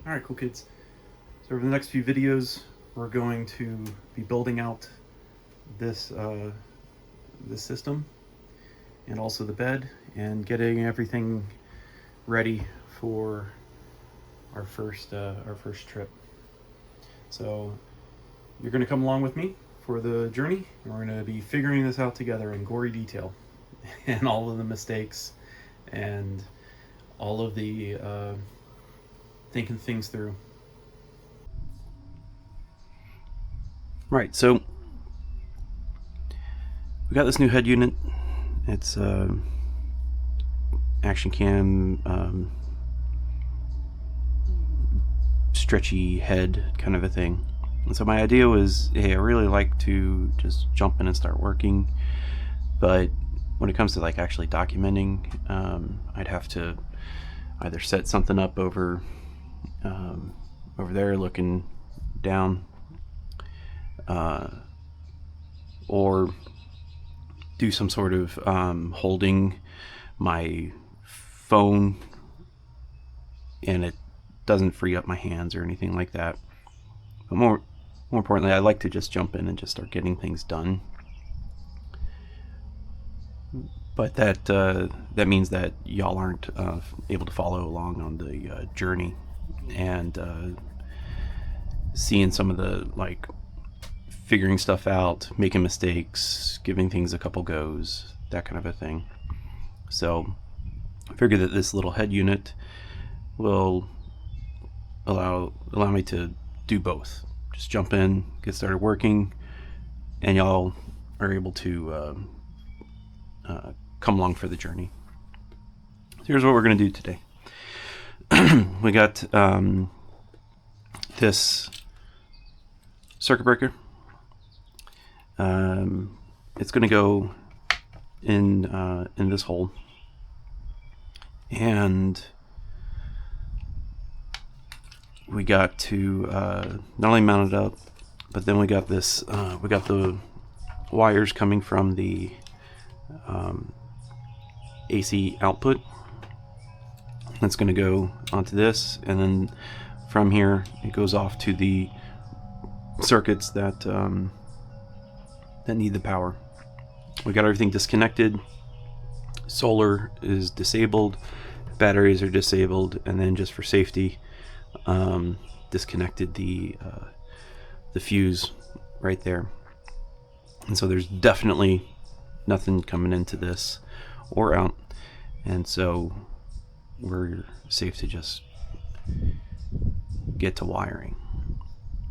Alright, cool kids. So over the next few videos, we're going to be building out this, this system and also the bed and getting everything ready for our first trip. So you're going to come along with me for the journey, and we're going to be figuring this out together in gory detail and all of the mistakes and all of the thinking things through. Right, so we got this new head unit. It's action cam, stretchy head kind of a thing. And so my idea was, hey, I really like to just jump in and start working, but when it comes to like actually documenting, I'd have to either set something up over there looking down, or do some sort of holding my phone and it doesn't free up my hands or anything like that. But more importantly, I like to just jump in and just start getting things done. But that means that y'all aren't able to follow along on the journey and seeing some of the like figuring stuff out, making mistakes, giving things a couple goes, that kind of a thing. So I figured that this little head unit will allow me to do both. Just jump in, get started working, and y'all are able to come along for the journey. So here's what we're going to do today. We got this circuit breaker. It's going to go in this hole, and we got to not only mount it up, but then we got this. We got the wires coming from the AC output. That's going to go onto this, and then from here it goes off to the circuits that that need the power. We got everything disconnected. Solar is disabled, batteries are disabled, and then just for safety, disconnected the fuse right there. And so there's definitely nothing coming into this or out, and so we're safe to just get to wiring.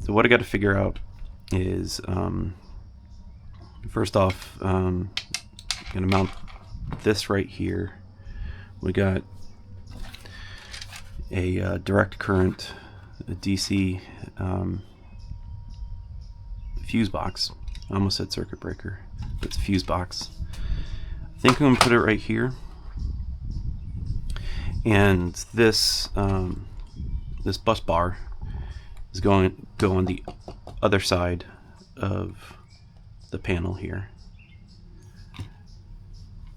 So what I got to figure out is, first off, I'm gonna mount this right here. We got a direct current, a DC fuse box. I almost said circuit breaker, but it's a fuse box. I think I'm gonna put it right here, and this this bus bar is going to go on the other side of the panel here,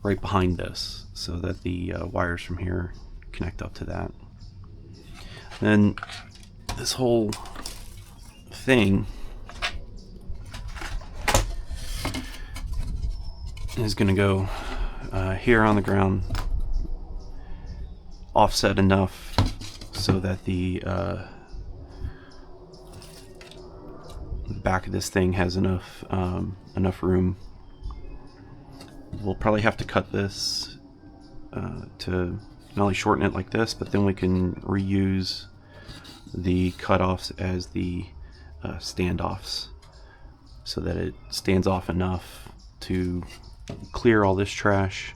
right behind this, so that the wires from here connect up to that. Then this whole thing is going to go here on the ground, offset enough so that the back of this thing has enough room. We'll probably have to cut this to not only shorten it like this, but then we can reuse the cutoffs as the standoffs, so that it stands off enough to clear all this trash,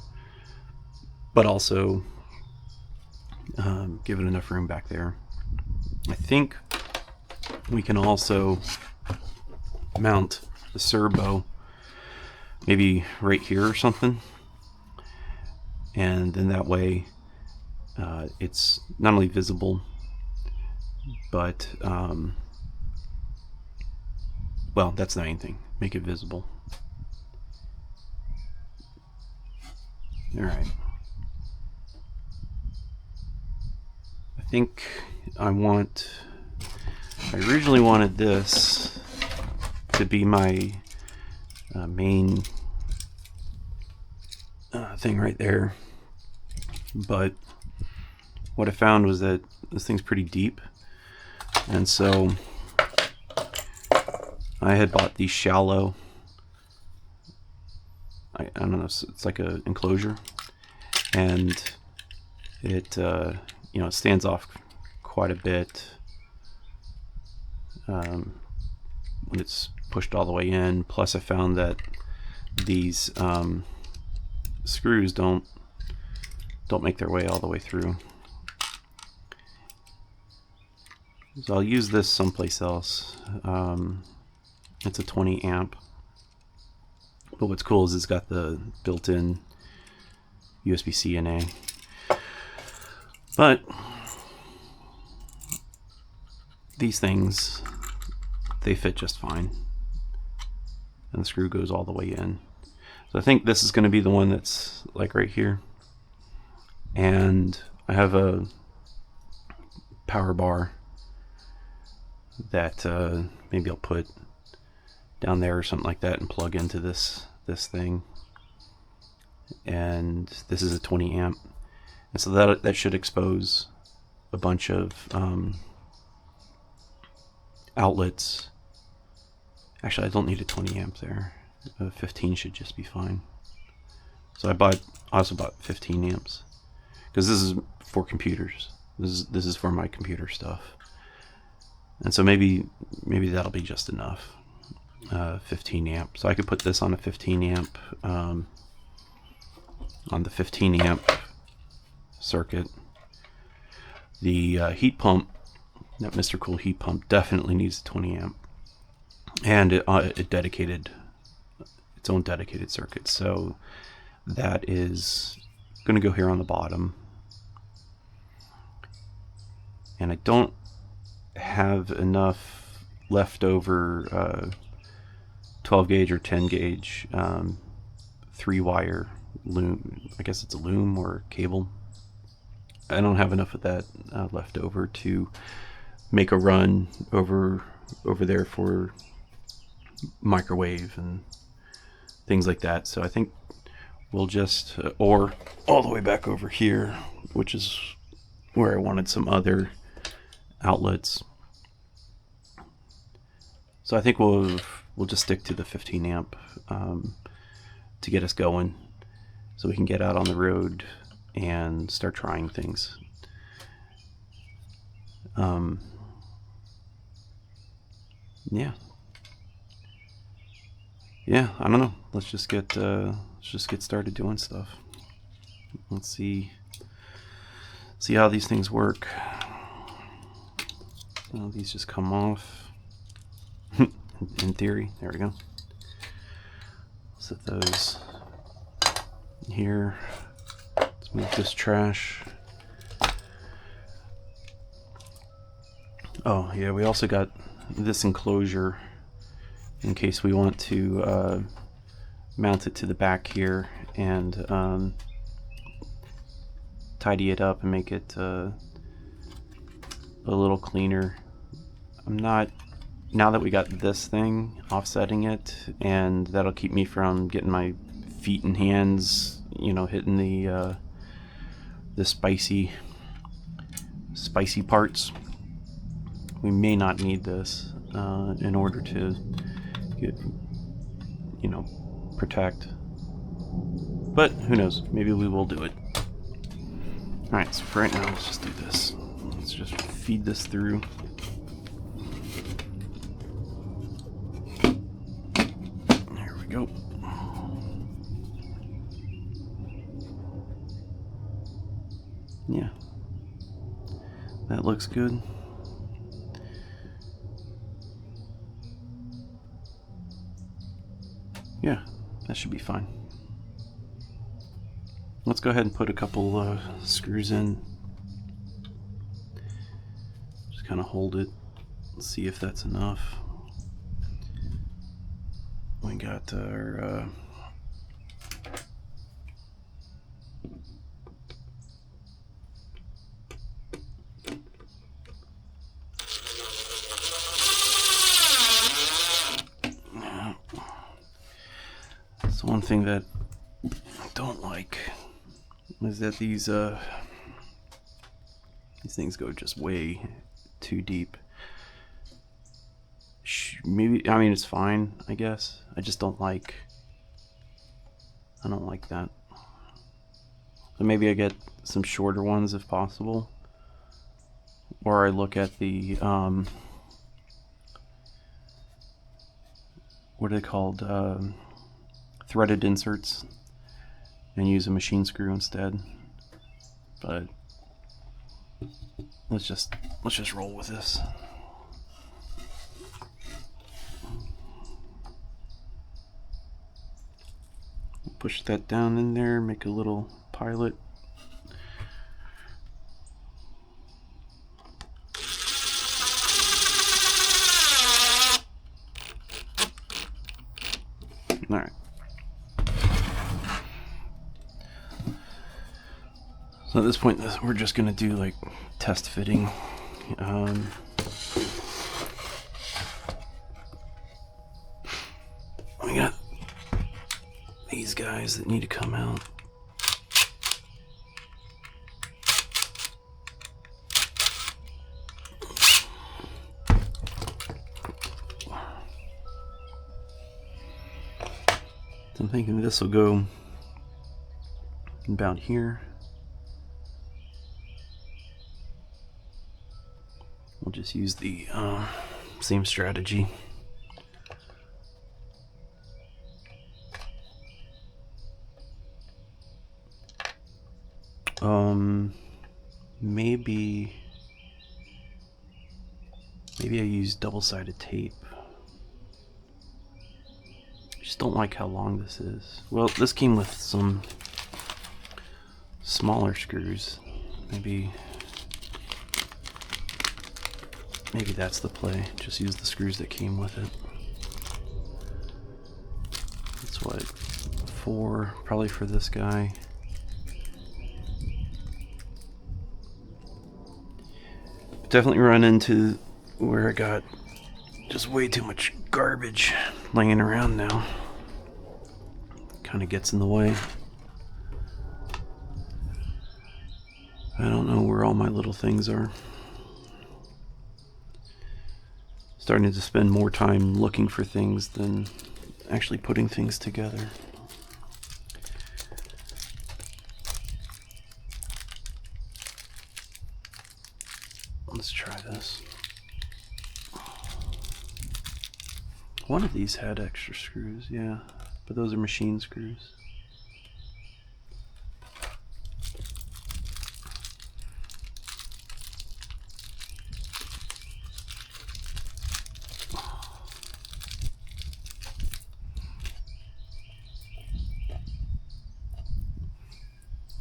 but also give it enough room back there. I think we can also mount the servo maybe right here or something, and then that way it's not only visible, but well, that's the main thing, make it visible. Alright, I think I originally wanted this to be my main thing right there, but what I found was that this thing's pretty deep, and so I had bought these shallow, I don't know, it's like a enclosure, and it it stands off quite a bit when it's pushed all the way in. Plus I found that these screws don't make their way all the way through. So I'll use this someplace else. It's a 20 amp. But what's cool is it's got the built-in USB-C and A. But these things, they fit just fine. And the screw goes all the way in. So I think this is going to be the one that's like right here. And I have a power bar that maybe I'll put down there or something like that and plug into this thing. And this is a 20 amp, and so that should expose a bunch of outlets. Actually, I don't need a 20 amp there. 15 should just be fine. So I also bought 15 amps because this is for computers. This is for my computer stuff, and so maybe that'll be just enough. 15 amp. So I could put this on a 15 amp, on the 15 amp circuit. The heat pump, that Mr. Cool heat pump, definitely needs a 20 amp, and its own dedicated circuit. So that is going to go here on the bottom. And I don't have enough leftover 12 gauge or 10 gauge 3-wire loom. I guess it's a loom or cable. I don't have enough of that left over to make a run over there for microwave and things like that. So I think we'll just or all the way back over here, which is where I wanted some other outlets. So I think we'll just stick to the 15 amp to get us going, so we can get out on the road and start trying things. Yeah, I don't know. Let's just get started doing stuff. Let's see how these things work. Well, these just come off. In theory, there we go. Set those here. Let's move this trash. Oh yeah, we also got this enclosure in case we want to mount it to the back here and tidy it up and make it a little cleaner. Now that we got this thing offsetting it, and that'll keep me from getting my feet and hands, hitting the spicy parts. We may not need this in order to get, protect. But who knows? Maybe we will do it. Alright, so for right now, let's just do this. Let's just feed this through. There we go. Yeah. That looks good. Yeah, that should be fine. Let's go ahead and put a couple screws in. Just kind of hold it. Let's see if that's enough. We got our thing that I don't like is that these things go just way too deep. Maybe, I mean, it's fine, I guess. I just don't like that. So maybe I get some shorter ones if possible. Or I look at the, what are they called? Threaded inserts, and use a machine screw instead. But let's just roll with this. Push that down in there, make a little pilot. All right. So at this point, we're just gonna do like test fitting. We got these guys that need to come out. So I'm thinking this will go about here. We'll just use the same strategy. Maybe I use double-sided tape. I just don't like how long this is. Well, this came with some smaller screws. Maybe that's the play. Just use the screws that came with it. That's what, 4 probably for this guy. Definitely run into where I got just way too much garbage laying around now. Kind of gets in the way. I don't know where all my little things are. Starting to spend more time looking for things than actually putting things together. Let's try this. One of these had extra screws, yeah, but those are machine screws.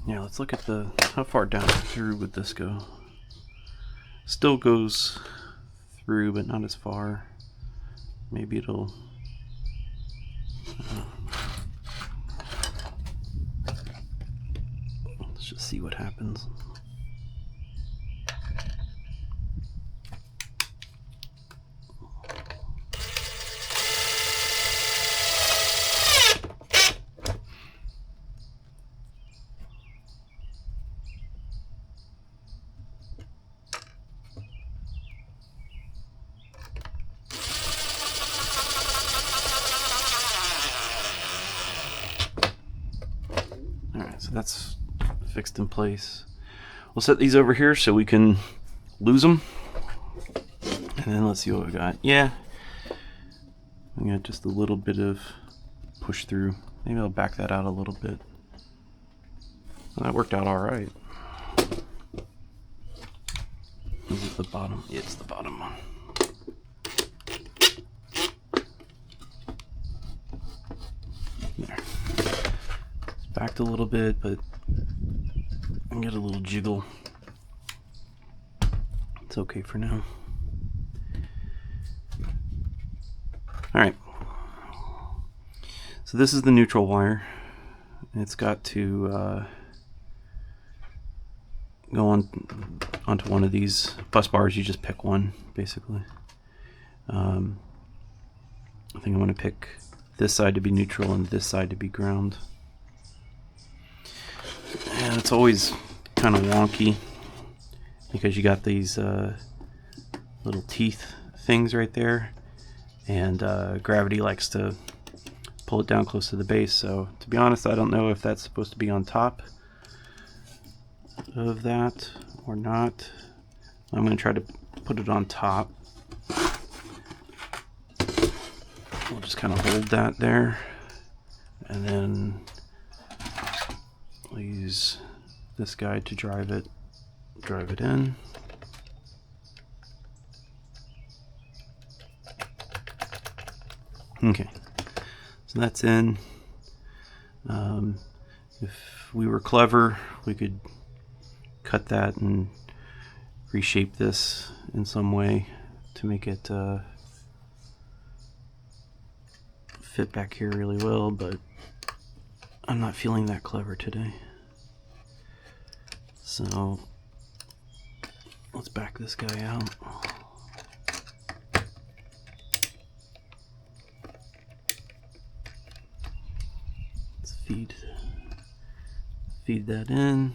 Yeah, let's look at how far down through would this go? Still goes through, but not as far. Maybe it'll... let's just see what happens. So that's fixed in place. We'll set these over here so we can lose them. And then let's see what we got. Yeah, we got just a little bit of push through. Maybe I'll back that out a little bit. Well, that worked out all right. Is it the bottom? Yeah, it's the bottom one. There. It's backed a little bit, but I get a little jiggle. It's okay for now. Alright. So this is the neutral wire. It's got to go onto one of these bus bars. You just pick one, basically. I think I'm going to pick this side to be neutral and this side to be ground. And it's always kind of wonky because you got these little teeth things right there, and gravity likes to pull it down close to the base. So to be honest, I don't know if that's supposed to be on top of that or not. I'm going to try to put it on top. We'll just kind of hold that there, and then we'll use this guy to drive it in. Okay, so that's in. If we were clever, we could cut that and reshape this in some way to make it fit back here really well, but I'm not feeling that clever today. So let's back this guy out. Let's feed that in.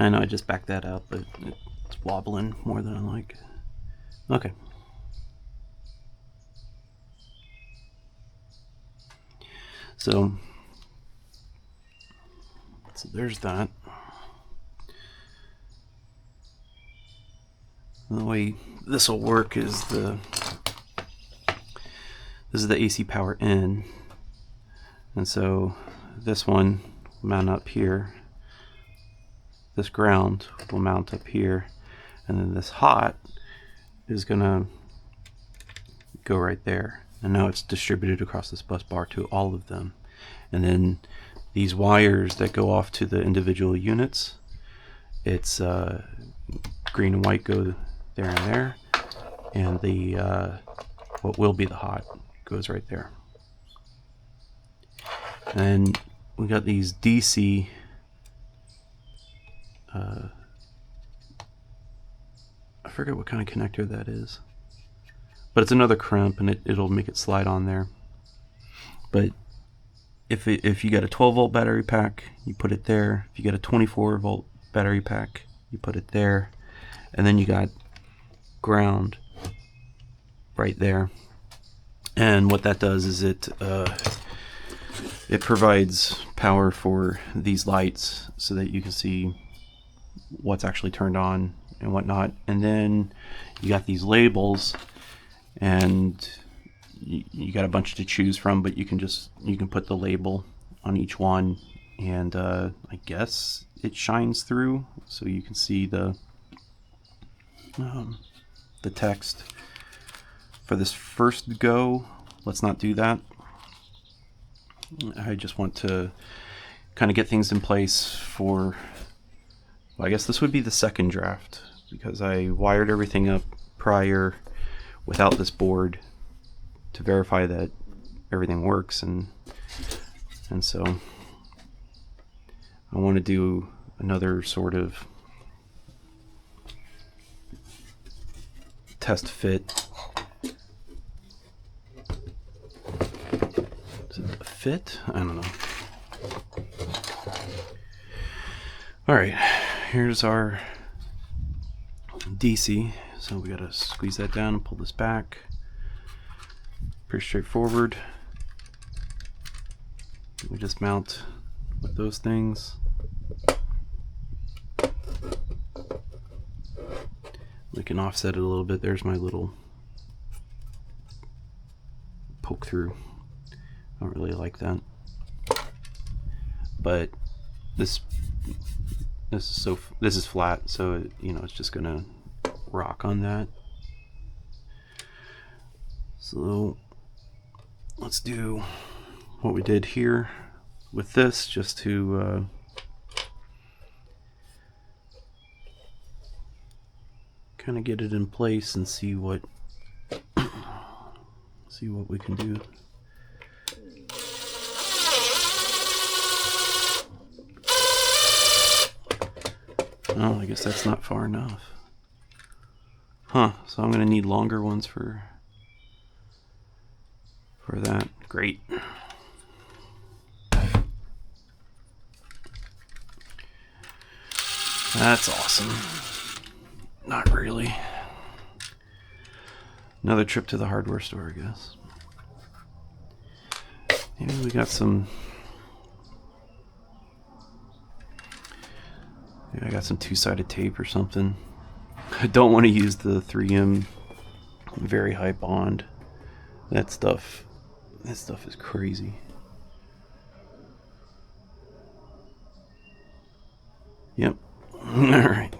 I know I just backed that out, but it's wobbling more than I like. Okay. So there's that. And the way this will work is this is the AC power in, and so this one will mount up here. This ground will mount up here, and then this hot is gonna go right there. And now it's distributed across this bus bar to all of them. And then these wires that go off to the individual units, it's green and white go there and there, and the what will be the hot goes right there. And we got these DC I forget what kind of connector that is, but it's another crimp, and it'll make it slide on there. But if you got a 12-volt battery pack, you put it there. If you got a 24-volt battery pack, you put it there, and then you got ground right there. And what that does is it provides power for these lights so that you can see what's actually turned on and whatnot. And then you got these labels, and you got a bunch to choose from, but you can put the label on each one, and I guess it shines through so you can see the text. For this first go, let's not do that. I just want to kind of get things in place for, well, I guess this would be the second draft, because I wired everything up prior without this board to verify that everything works, and so I want to do another sort of test fit. Is it a fit? I don't know. Alright, here's our DC. So we gotta squeeze that down and pull this back. Pretty straightforward. We just mount with those things. We can offset it a little bit. There's my little poke through. I don't really like that. But this is flat, so it's just gonna rock on that. So let's do what we did here with this, just to kind of get it in place and see what we can do. Oh, I guess that's not far enough. Huh, so I'm gonna need longer ones for that. Great. That's awesome. Not really. Another trip to the hardware store, I guess. Maybe we got some... Maybe I got some two-sided tape or something. I don't want to use the 3M very high bond. That stuff is crazy. Yep. Alright.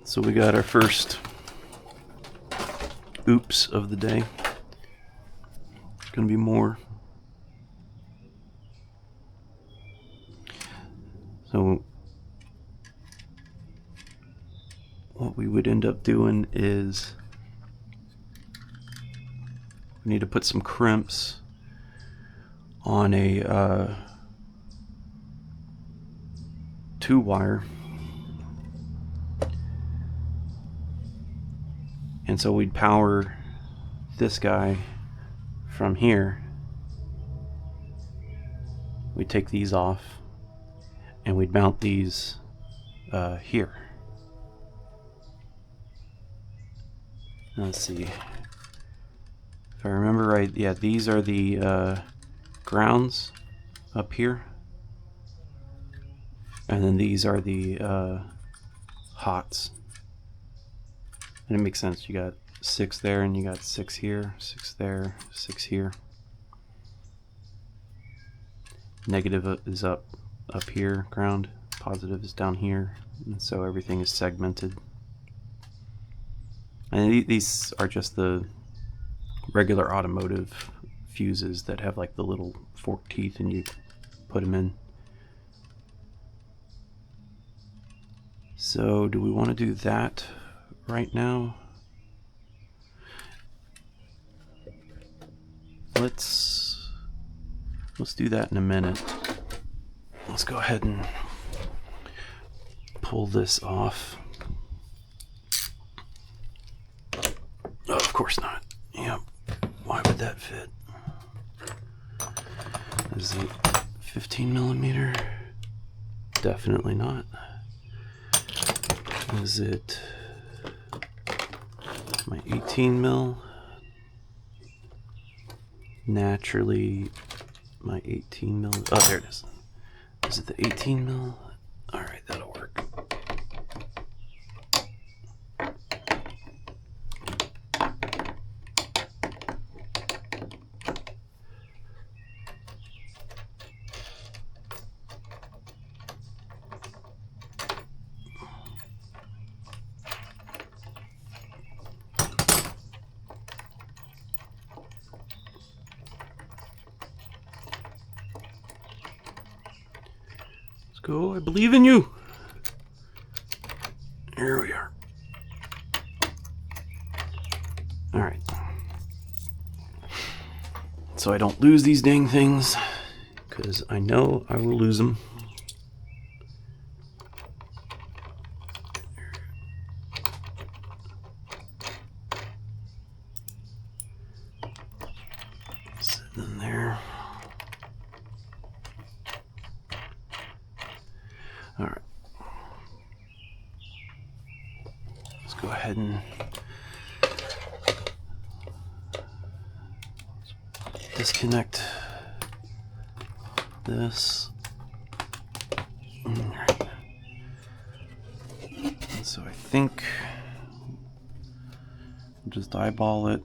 So we got our first oops of the day. There's gonna be more. So what we would end up doing is we need to put some crimps on a 2-wire, and so we'd power this guy from here. We'd take these off and we'd mount these here. Let's see. If I remember right, yeah, these are the grounds up here. And then these are the hots. And it makes sense. You got 6 there and you got 6 here, 6 there, 6 here. Negative is up here, ground. Positive is down here. And so everything is segmented. And these are just the regular automotive fuses that have like the little fork teeth and you put them in. So do we want to do that right now? Let's do that in a minute. Let's go ahead and pull this off. Oh, of course not. Yep. Why would that fit? Is it 15 millimeter? Definitely not. Is it my 18 mil? Naturally, my 18 mil. Oh, there it is. Is it the 18 mil? All right, that'll work. Go, I believe in you. Here we are. All right. So I don't lose these dang things, because I know I will lose them. Sitting in there. All right. Let's go ahead and disconnect this. All right. And so I think I'll just eyeball it.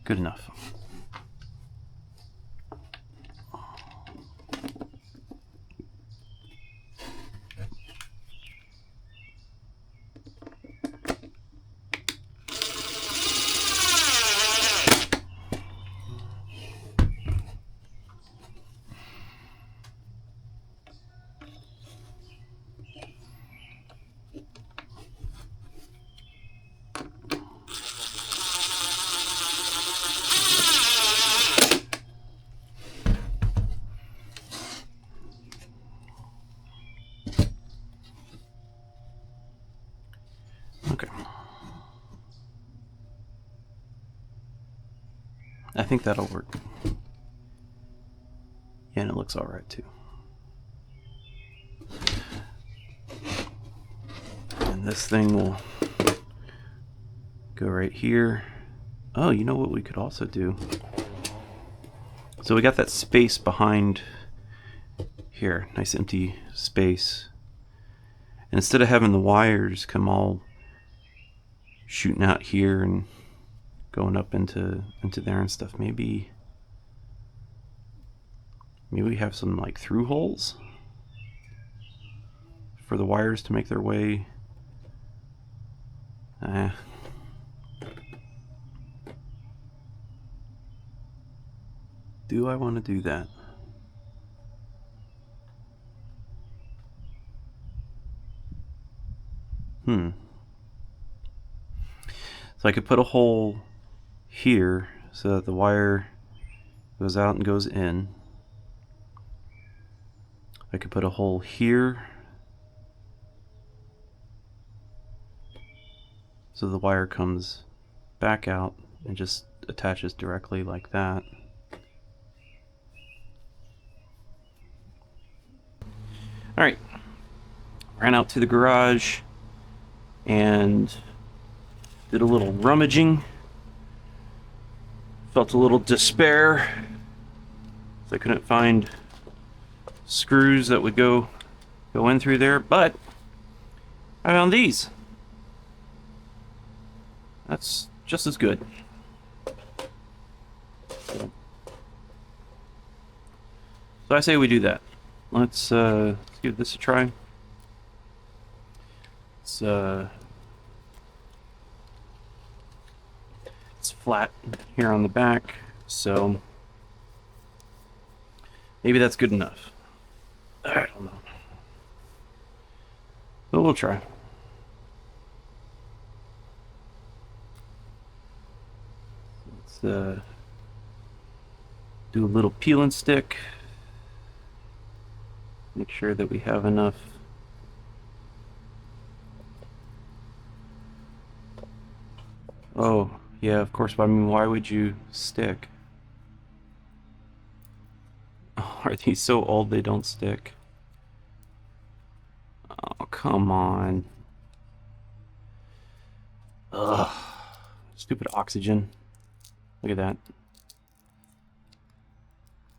Good enough. I think that'll work. Yeah, and it looks alright too. And this thing will go right here. Oh, you know what we could also do? So we got that space behind here, nice empty space. And instead of having the wires come all shooting out here and going up into there and stuff, maybe we have some like through holes for the wires to make their way. Do I want to do that? So I could put a hole here so that the wire goes out and goes in. I could put a hole here so the wire comes back out and just attaches directly like that. Alright, ran out to the garage and did a little rummaging. Felt a little despair, so I couldn't find screws that would go in through there, but I found these. That's just as good. So I say we do that. Let's give this a try. It's flat here on the back, so maybe that's good enough. I don't know. But we'll try. Let's do a little peel and stick. Make sure that we have enough. Oh, yeah, of course, but I mean, why would you stick? Oh, are these so old they don't stick? Oh, come on. Ugh. Stupid oxygen. Look at that.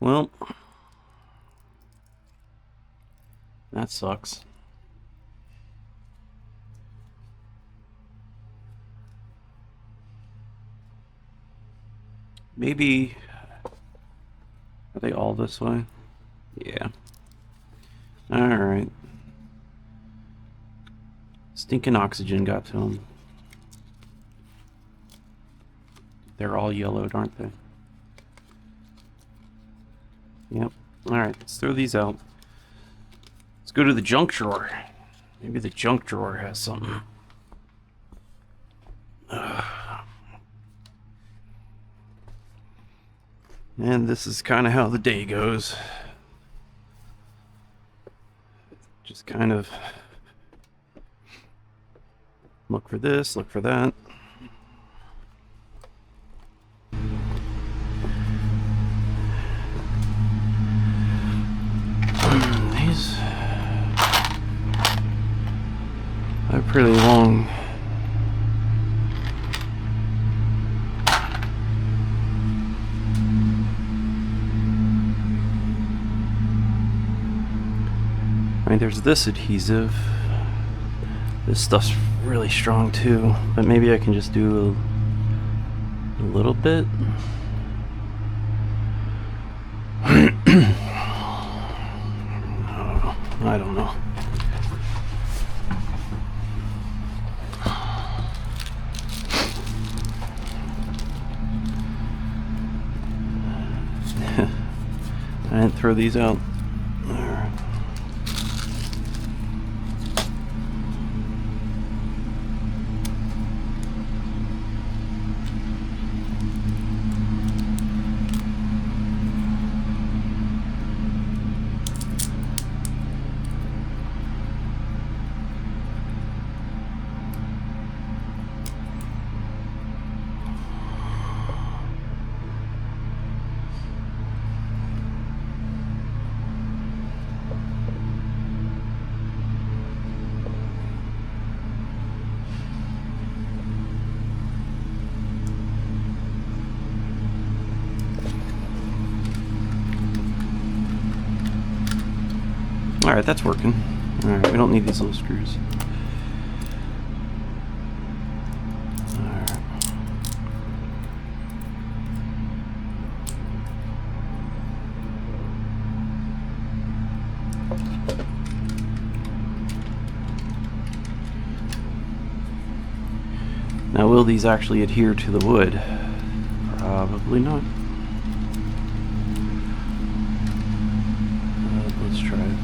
Well, that sucks. Maybe... Are they all this way? Yeah. Alright. Stinking oxygen got to them. They're all yellowed, aren't they? Yep. Alright, let's throw these out. Let's go to the junk drawer. Maybe the junk drawer has something. And this is kind of how the day goes. Just kind of look for this, look for that. These are pretty long. I mean, there's this adhesive. This stuff's really strong too, but maybe I can just do a little bit. I don't know. I didn't throw these out. Alright, that's working. Alright, we don't need these little screws. Alright. Now, will these actually adhere to the wood? Probably not. Let's try it.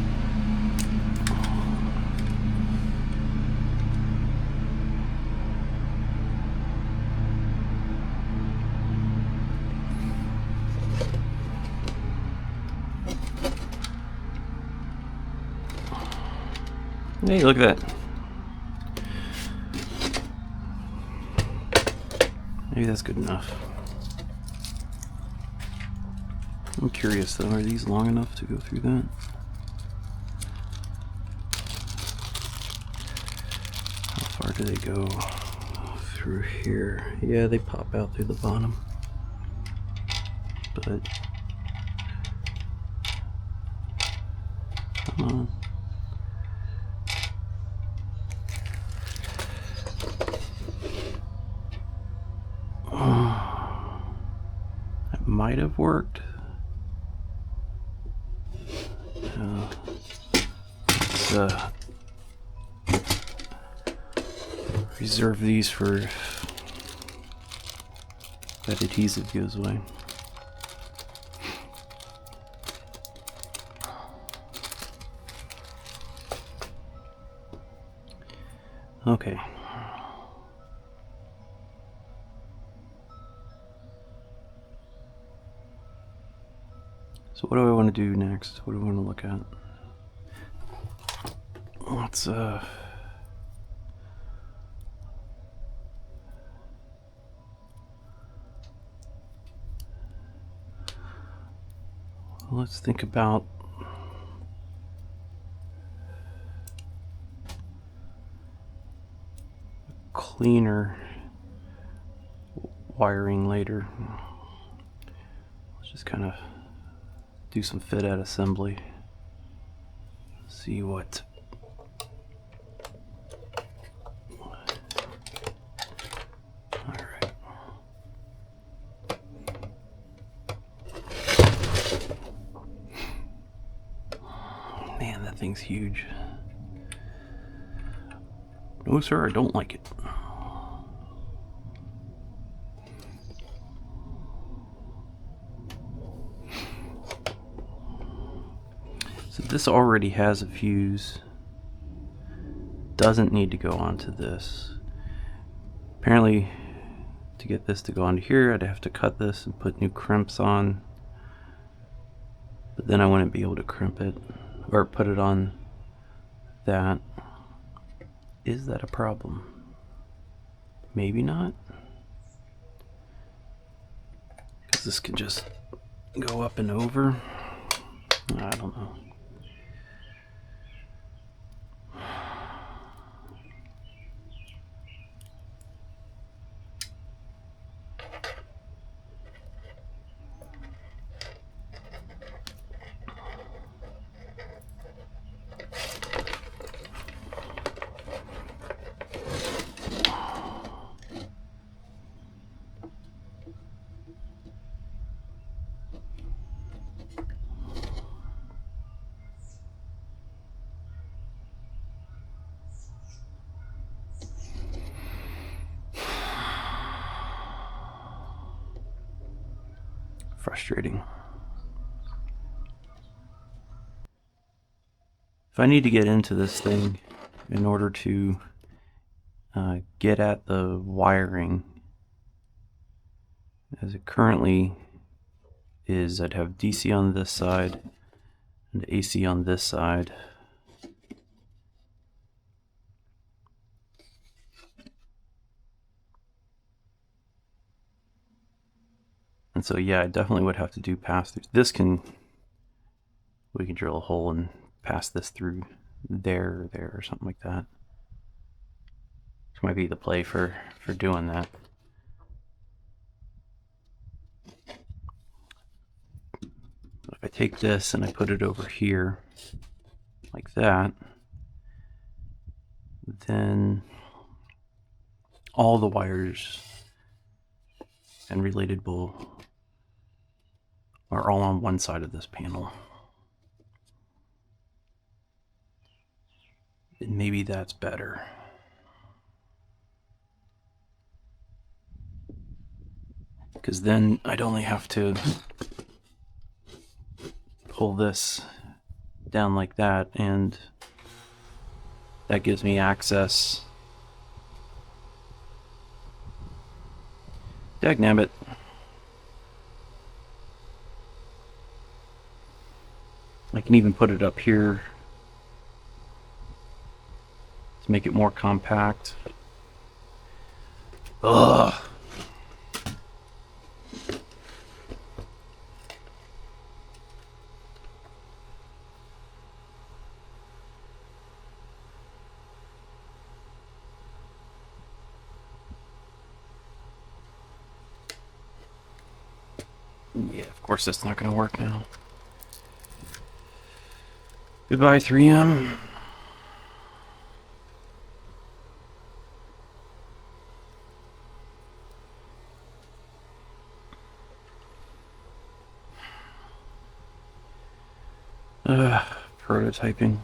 Hey, look at that. Maybe that's good enough. I'm curious though, are these long enough to go through that? How far do they go through here? Yeah, they pop out through the bottom. But come on. That might have worked. Let's reserve these for that adhesive goes away. Okay. So what do I want to do next? What do I want to look at? Let's think about cleaner wiring later. Let's just kind of do some fit out assembly. See what thing's huge. No, sir, I don't like it. So this already has a fuse. Doesn't need to go onto this. Apparently, to get this to go onto here, I'd have to cut this and put new crimps on. But then I wouldn't be able to crimp it or put it on that. Is that a problem? Maybe not. Because this can just go up and over. I don't know. Frustrating. If I need to get into this thing in order to get at the wiring as it currently is, I'd have DC on this side and AC on this side. And so yeah, I definitely would have to do pass through. We can drill a hole and pass this through there or something like that. Which might be the play for doing that. If I take this and I put it over here, like that, then all the wires and relatable are all on one side of this panel. And maybe that's better. Because then I'd only have to pull this down like that, and that gives me access. Dagnabbit. I can even put it up here to make it more compact. Ugh. Yeah, of course that's not going to work now. Goodbye, 3M. Prototyping.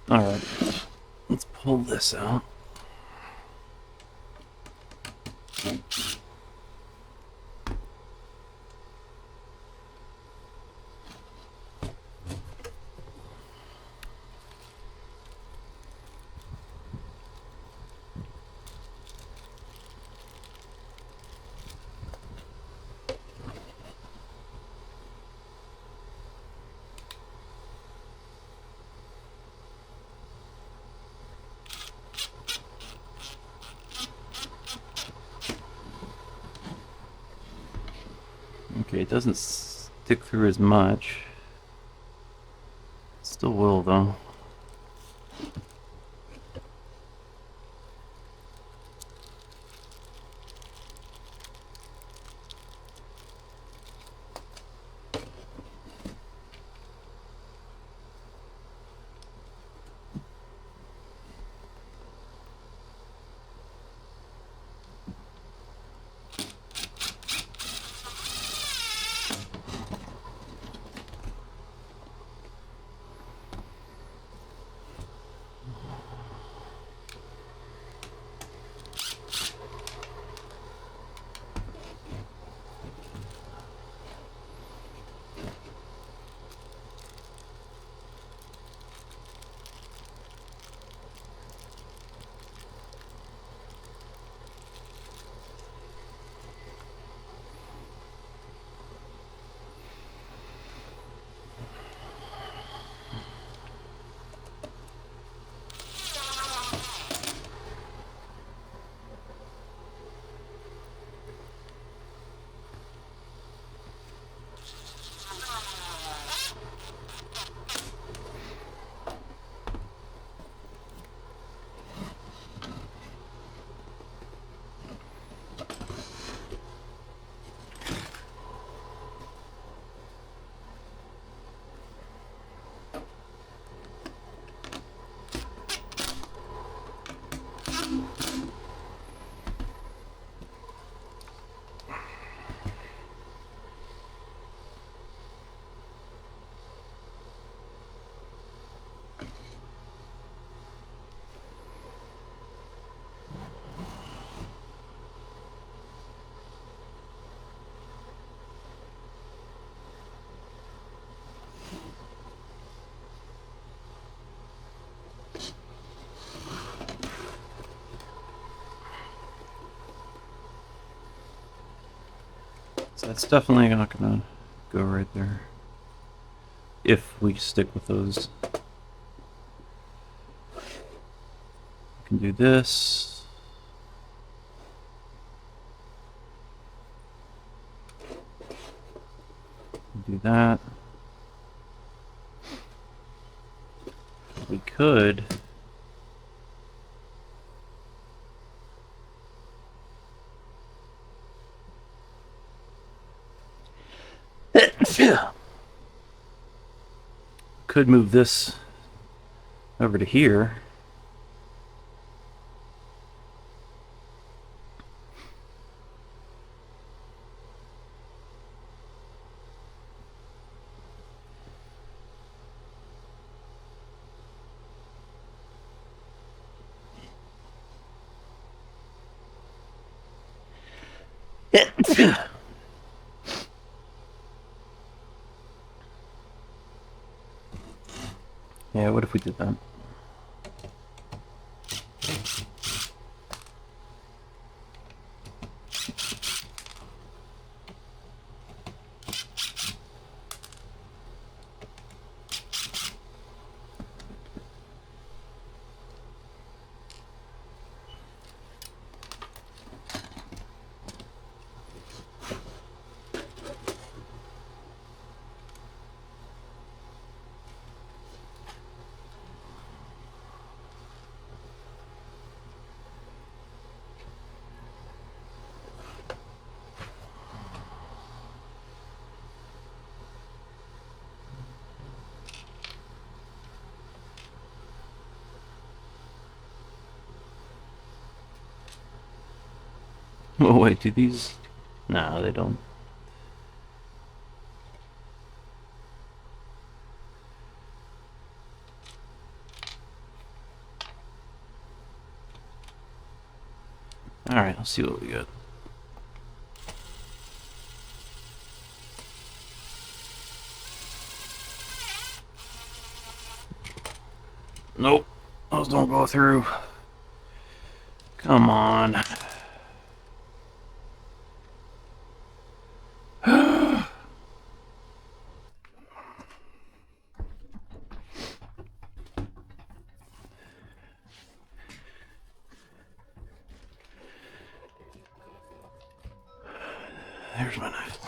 Alright, let's pull this out. Okay, it doesn't stick through as much. Still will, though. So that's definitely not gonna go right there. If we stick with those. We can do this. Do that. We could Could move this over to here. Yeah, what if we did that? Oh wait, do these? No, they don't. Alright, let's see what we got. Nope, those don't go through. Come on. There's my knife.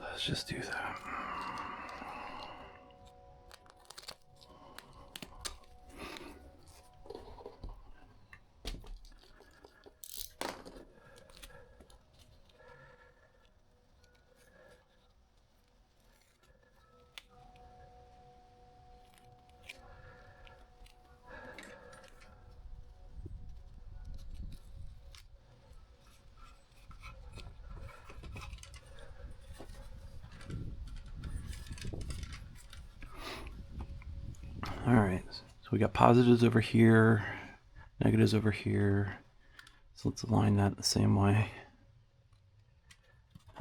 Let's just do that. Alright, so we got positives over here, negatives over here. So let's align that the same way.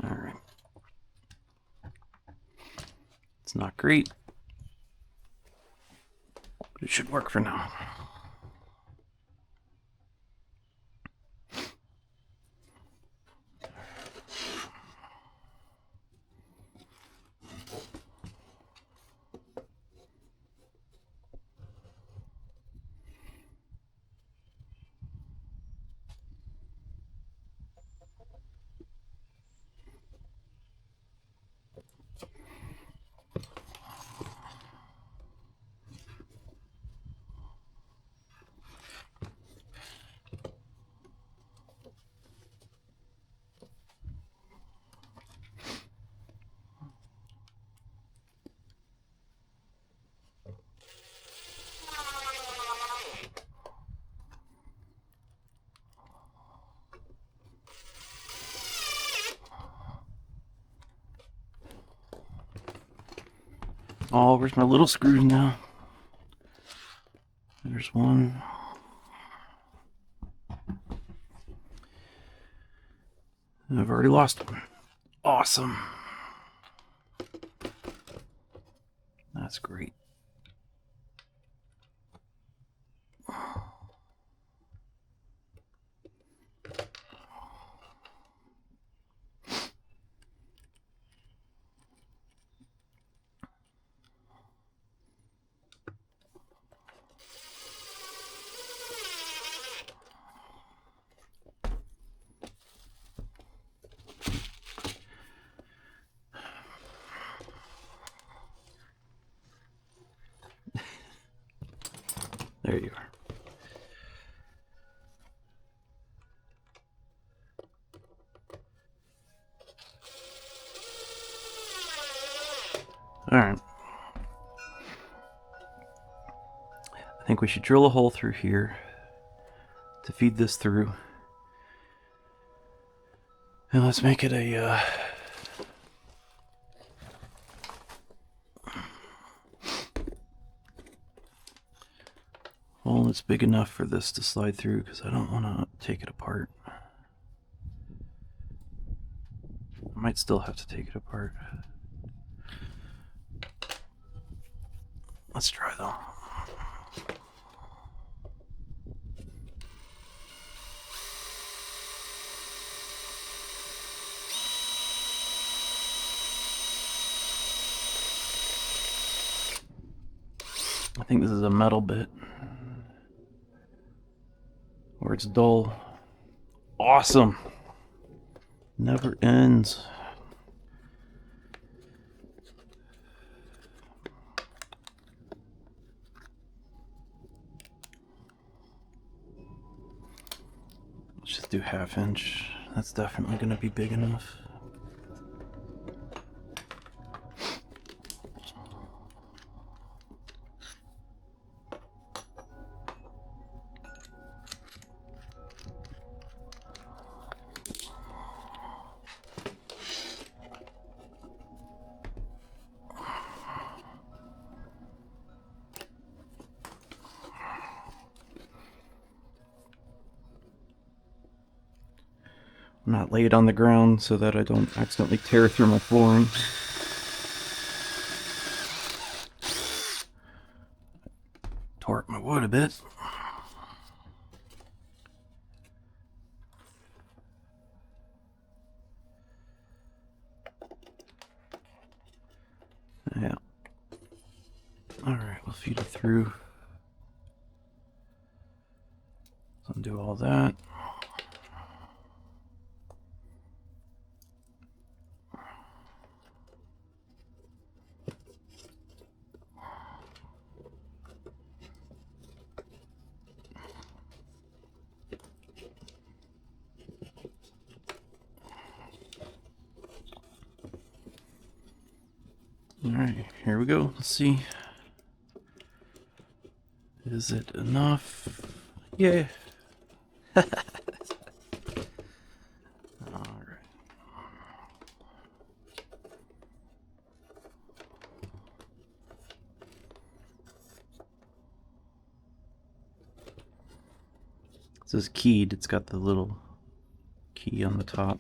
Alright. It's not great, but it should work for now. Oh, where's my little screws now? There's one. I've already lost one. Awesome. That's great. you are. Alright. I think we should drill a hole through here to feed this through. And let's make it a hole that's big enough for this to slide through, because I don't want to take it apart. I might still have to take it apart. Let's try though. I think this is a metal bit, or it's dull. Awesome. Never ends. Let's just do 1/2 inch. That's definitely going to be big enough. Not lay it on the ground so that I don't accidentally tear through my flooring. Tore up my wood a bit. Yeah. Alright, we'll feed it through. Undo all that. Alright, here we go. Let's see. Is it enough? Yeah. Alright. This is keyed. It's got the little key on the top.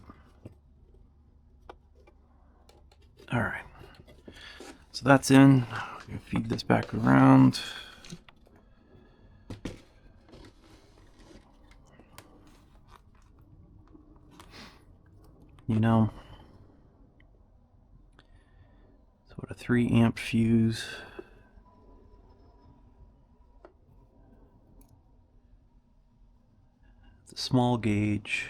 Alright. So that's in. I'm going to feed this back around. You know, so what, a 3 amp fuse. It's a small gauge.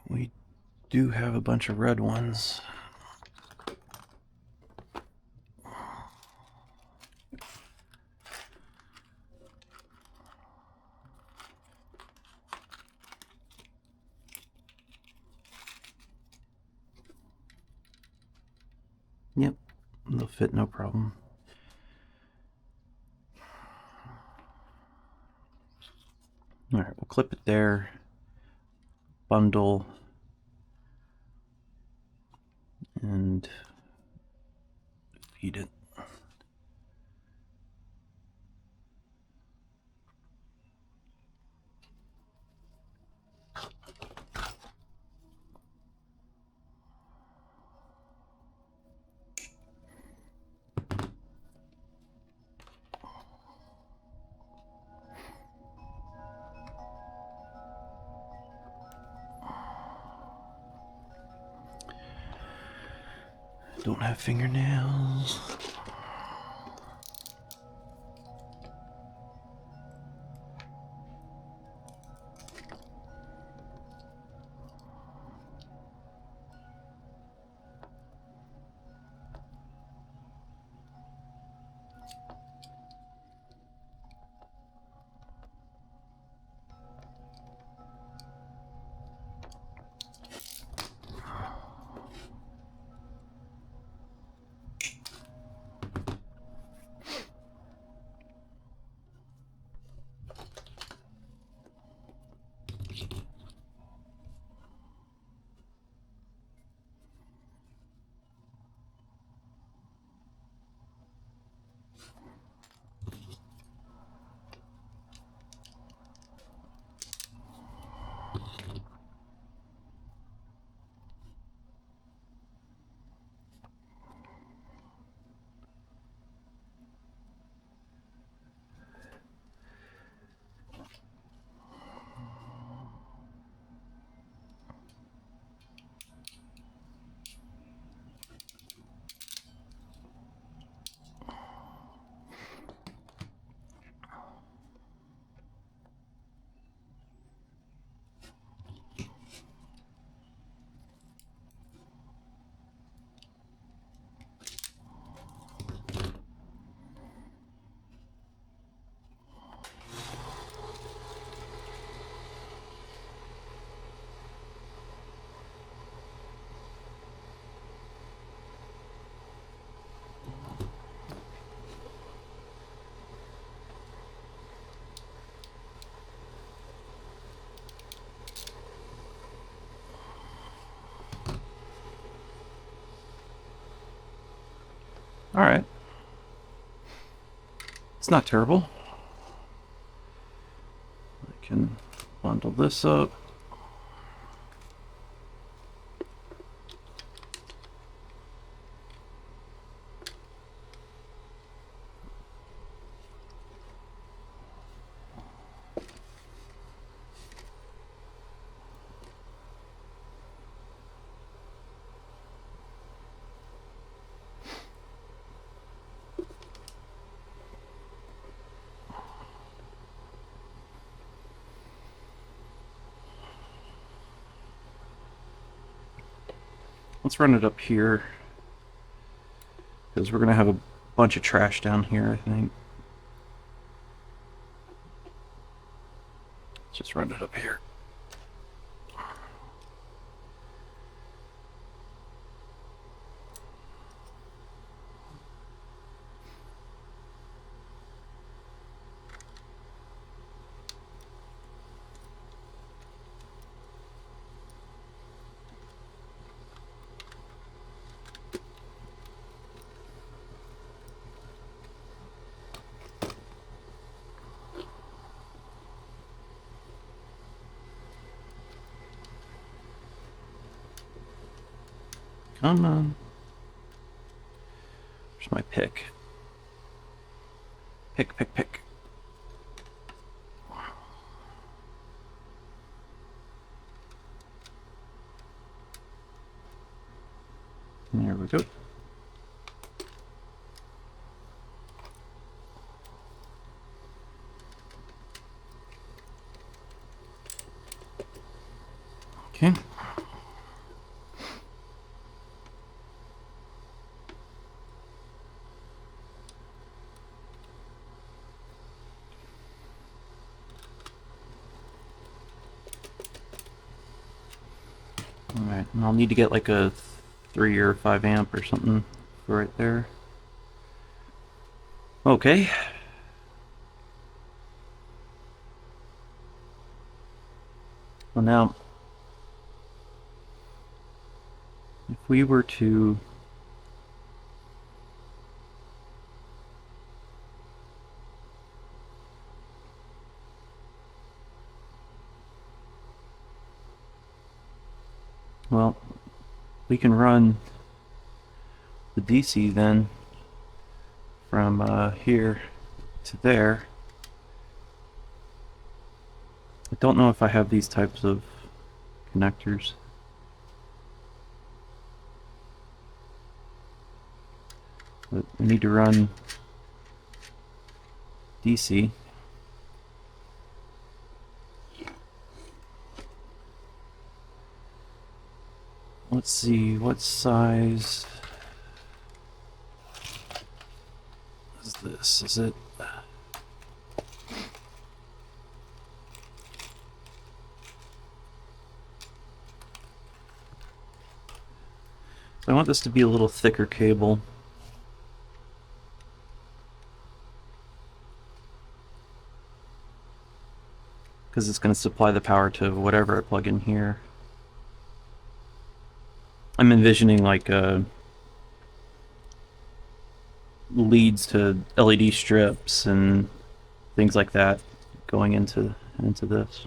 We do have a bunch of red ones. Yep, they'll fit no problem. Alright, we'll clip it there. Bundle. And feed it. Don't have fingernails. Alright. It's not terrible. I can bundle this up. Let's run it up here, because we're going to have a bunch of trash down here, I think. Let's just run it up here. Come on. Where's my pick? Pick, pick, pick. There we go. Okay. Alright, and I'll need to get like a 3 or 5 amp or something for right there. Okay. Well, now, if we were to well, we can run the DC then from here to there. I don't know if I have these types of connectors. But we need to run DC. Let's see, what size is this? Is it? So I want this to be a little thicker cable. Because it's going to supply the power to whatever I plug in here. I'm envisioning like leads to LED strips and things like that going into this.